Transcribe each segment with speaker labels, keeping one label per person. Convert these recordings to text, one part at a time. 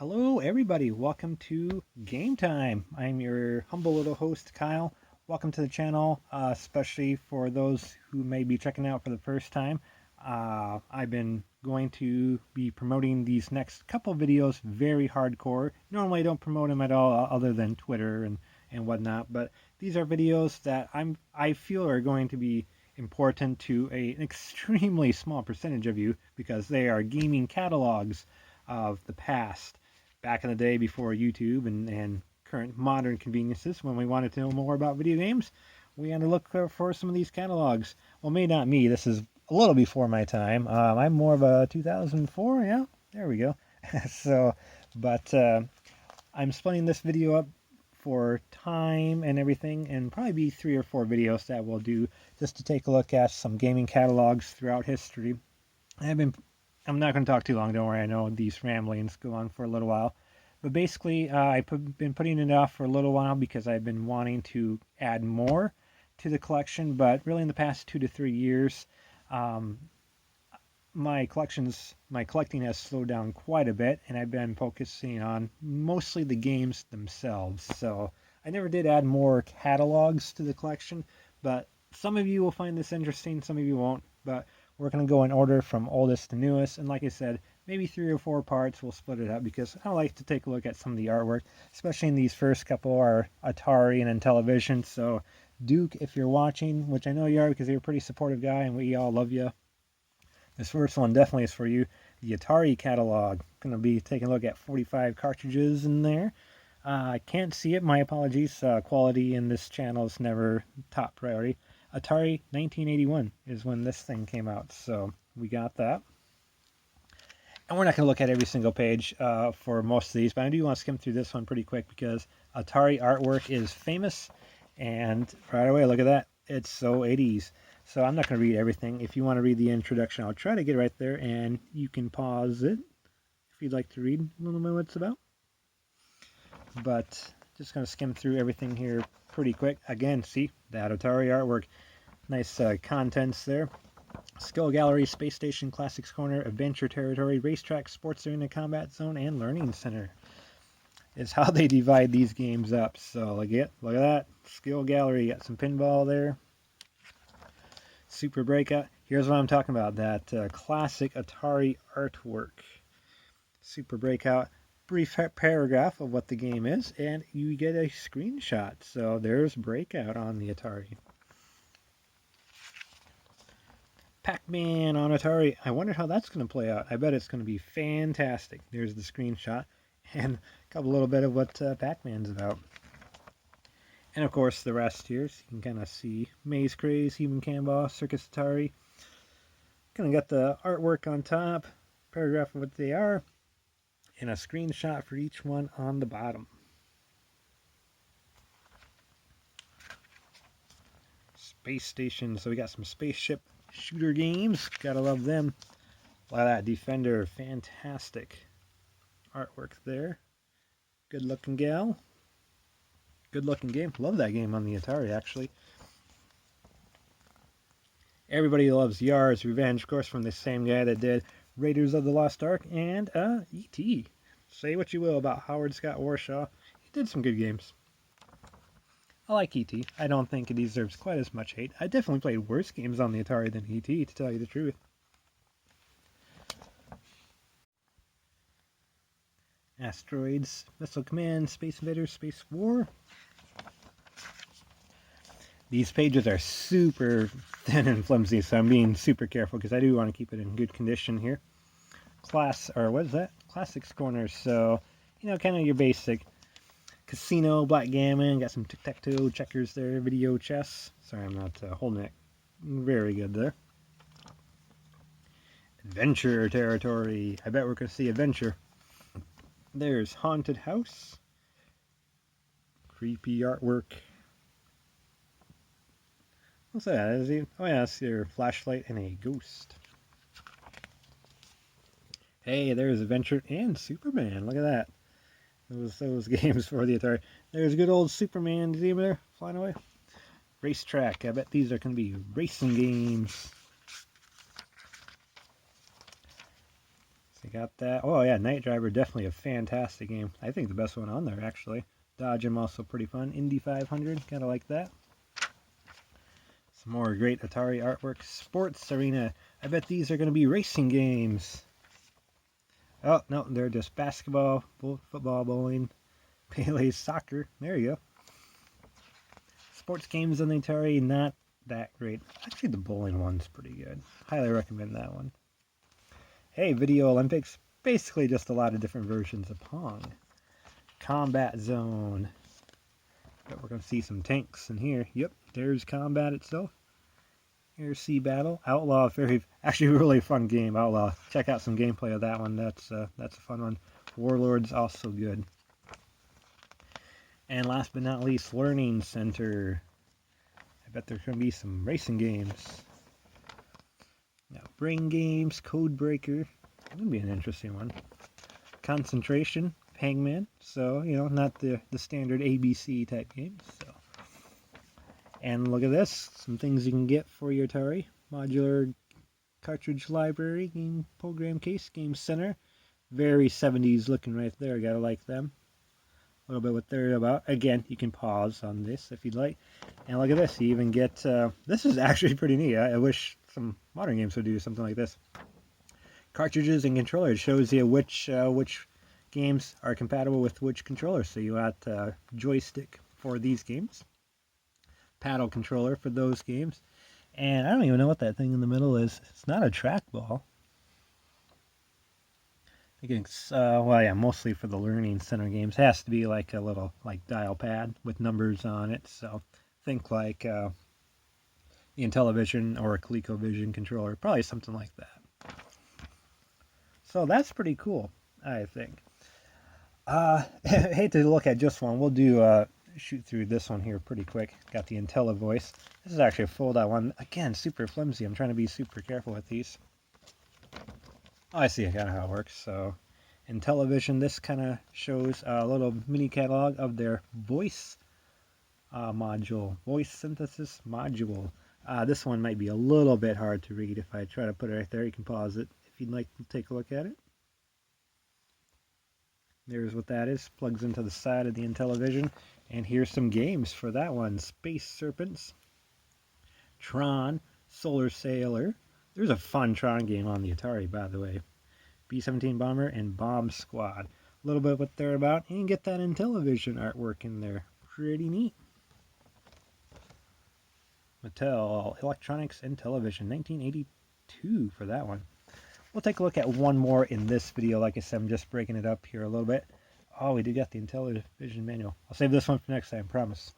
Speaker 1: Hello, everybody. Welcome to Game Time. I'm your humble little host, Kyle. Welcome to the channel, especially for those who may be checking out for the first time. I've been going to be promoting these next couple videos very hardcore. Normally, I don't promote them at all, other than Twitter and whatnot. But these are videos that I feel are going to be important to an extremely small percentage of you because they are gaming catalogs of the past. Back in the day before YouTube and current modern conveniences, when we wanted to know more about video games, we had to look for some of these catalogs. Well, maybe not me. This is a little before my time. I'm more of a 2004. Yeah, there we go. But I'm splitting this video up for time and everything, and probably be 3 or 4 videos that we'll do just to take a look at some gaming catalogs throughout history. I'm not going to talk too long, don't worry. I know these ramblings go on for a little while. But basically, I've been putting it off for a little while because I've been wanting to add more to the collection. But really, in the past 2 to 3 years, my collecting has slowed down quite a bit, and I've been focusing on mostly the games themselves. So I never did add more catalogs to the collection, but some of you will find this interesting, some of you won't. But we're going to go in order from oldest to newest, and like I said, maybe 3 or 4 parts. We'll split it up because I like to take a look at some of the artwork, especially in these first couple are Atari and Intellvision. So Duke, if you're watching, which I know you are because you're a pretty supportive guy and we all love you, this first one definitely is for you. The Atari catalog. Going to be taking a look at 45 cartridges in there. I can't see it, my apologies. Quality in this channel is never top priority. Atari 1981 is when this thing came out, so we got that. And we're not going to look at every single page for most of these, but I do want to skim through this one pretty quick because Atari artwork is famous, and right away, look at that. It's so 80s. So I'm not going to read everything. If you want to read the introduction, I'll try to get right there, and you can pause it if you'd like to read a little bit what it's about. But just going to skim through everything here pretty quick. Again, see that Atari artwork. Nice contents there. Skill Gallery, Space Station, Classics Corner, Adventure Territory, Racetrack, Sports Arena, Combat Zone, and Learning Center. Is how they divide these games up. So look at that. Skill Gallery, got some pinball there. Super Breakout. Here's what I'm talking about. That classic Atari artwork. Super Breakout. Brief paragraph of what the game is, and you get a screenshot. So there's Breakout on the Atari. Pac-Man on Atari. I wonder how that's going to play out. I bet it's going to be fantastic. There's the screenshot and a little bit of what Pac-Man's about. And of course the rest here, so you can kind of see Maze Craze, Human Canvas, Circus Atari. Kind of got the artwork on top, paragraph of what they are, and a screenshot for each one on the bottom. Space Station, so we got some spaceship shooter games, gotta love them. A lot of that Defender, fantastic artwork there. Good looking gal. Good looking game. Love that game on the Atari, actually. Everybody loves Yar's Revenge, of course, from the same guy that did Raiders of the Lost Ark and E.T. Say what you will about Howard Scott Warshaw. He did some good games. I like E.T. I don't think it deserves quite as much hate. I definitely played worse games on the Atari than E.T., to tell you the truth. Asteroids, Missile Command, Space Invaders, Space War. These pages are super thin and flimsy, so I'm being super careful because I do want to keep it in good condition here. Classics Corner, so, you know, kind of your basic casino, blackgammon, got some tic-tac-toe, checkers there, video chess. Sorry, I'm not holding it very good there. Adventure Territory. I bet we're going to see adventure. There's Haunted House. Creepy artwork. What's that? Is he? Oh yeah, it's your flashlight and a ghost. Hey, there's Adventure and Superman. Look at that. Those games for the Atari. There's good old Superman. Did you see him there flying away? Racetrack. I bet these are going to be racing games. So you got that. Oh yeah, Night Driver, definitely a fantastic game. I think the best one on there, actually. Dodge 'em also pretty fun. Indy 500, kind of like that. Some more great Atari artwork. Sports Arena. I bet these are going to be racing games. Oh, no, they're just basketball, football, bowling, Pele soccer. There you go. Sports games on the Atari, not that great. Actually, the bowling one's pretty good. Highly recommend that one. Hey, Video Olympics. Basically just a lot of different versions of Pong. Combat Zone. But we're going to see some tanks in here. Yep, there's combat itself. Here's Sea Battle. Outlaw, actually really fun game, Outlaw. Check out some gameplay of that one. That's a fun one. Warlords, also good. And last but not least, Learning Center. I bet there's going to be some racing games. Now, Brain Games, Code Breaker. That's going to be an interesting one. Concentration, Hangman. So, you know, not the standard ABC type games. So. And look at this. Some things you can get for your Atari. Modular cartridge library, game program case, game center. Very 70s looking right there. Gotta like them. A little bit what they're about. Again, you can pause on this if you'd like. And look at this. You even get... this is actually pretty neat. I wish some modern games would do something like this. Cartridges and controllers. Shows you which games are compatible with which controllers. So you got joystick for these games. Paddle controller for those games. And I don't even know what that thing in the middle is. It's not a trackball. I think it's, well, yeah, mostly for the Learning Center games. It has to be like a little dial pad with numbers on it. So think like the Intellvision or a ColecoVision controller. Probably something like that. So that's pretty cool, I think. I hate to look at just one. We'll do shoot through this one here pretty quick. Got the Intelli Voice. This is actually a fold-out one. Again, super flimsy. I'm trying to be super careful with these. Oh, I see kind of how it works. So, Intellvision, this kind of shows a little mini catalog of their voice module, voice synthesis module. This one might be a little bit hard to read. If I try to put it right there, you can pause it if you'd like to take a look at it. There's what that is. Plugs into the side of the Intellvision. And here's some games for that one. Space Serpents, Tron, Solar Sailor. There's a fun Tron game on the Atari, by the way. B-17 Bomber and Bomb Squad. A little bit what they're about. And you get that Intellvision artwork in there. Pretty neat. Mattel Electronics and Television, 1982 for that one. We'll take a look at one more in this video. Like I said, I'm just breaking it up here a little bit. Oh, we did get the Intellvision manual. I'll save this one for next time, promise.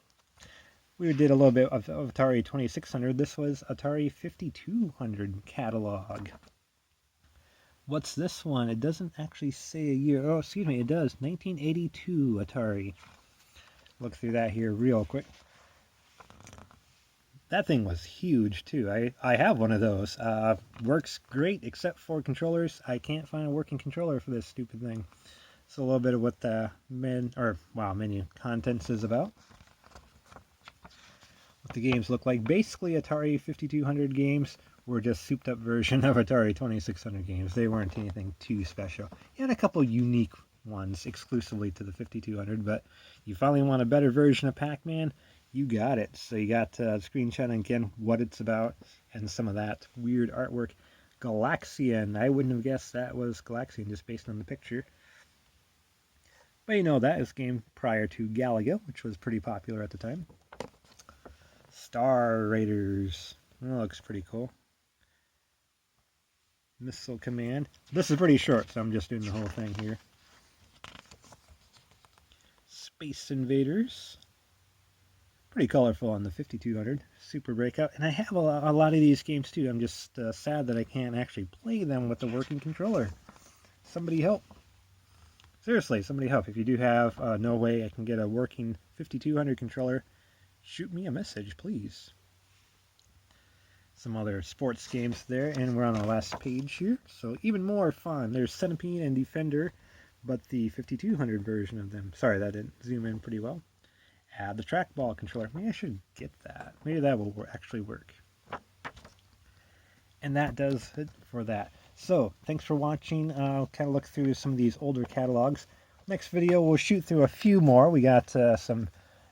Speaker 1: We did a little bit of Atari 2600. This was Atari 5200 catalog. What's this one? It doesn't actually say a year. Oh, excuse me, it does. 1982 Atari. Look through that here real quick. That thing was huge too. I have one of those. Works great except for controllers. I can't find a working controller for this stupid thing. So a little bit of what the menu contents is about. What the games look like. Basically, Atari 5200 games were just souped up version of Atari 2600 games. They weren't anything too special. You had a couple unique ones exclusively to the 5200, but you finally want a better version of Pac-Man, you got it. So you got a screenshot again, what it's about, and some of that weird artwork. Galaxian. I wouldn't have guessed that was Galaxian just based on the picture. But you know, that is a game prior to Galaga, which was pretty popular at the time. Star Raiders. That looks pretty cool. Missile Command. This is pretty short, so I'm just doing the whole thing here. Space Invaders. Pretty colorful on the 5200. Super Breakout. And I have a lot of these games too. I'm just sad that I can't actually play them with the working controller. Somebody help. Seriously, somebody help. If you do have no way I can get a working 5200 controller, shoot me a message, please. Some other sports games there, and we're on the last page here. So even more fun. There's Centipede and Defender, but the 5200 version of them. Sorry, that didn't zoom in pretty well. Add the trackball controller. Maybe I should get that. Maybe that will actually work. And that does it for that. So, thanks for watching. I'll kind of look through some of these older catalogs. Next video, we'll shoot through a few more. We got some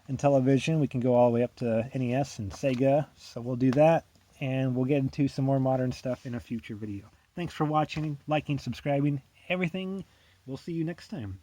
Speaker 1: Intellvision. We can go all the way up to NES and Sega. So we'll do that, and we'll get into some more modern stuff in a future video. Thanks for watching, liking, subscribing, everything. We'll see you next time.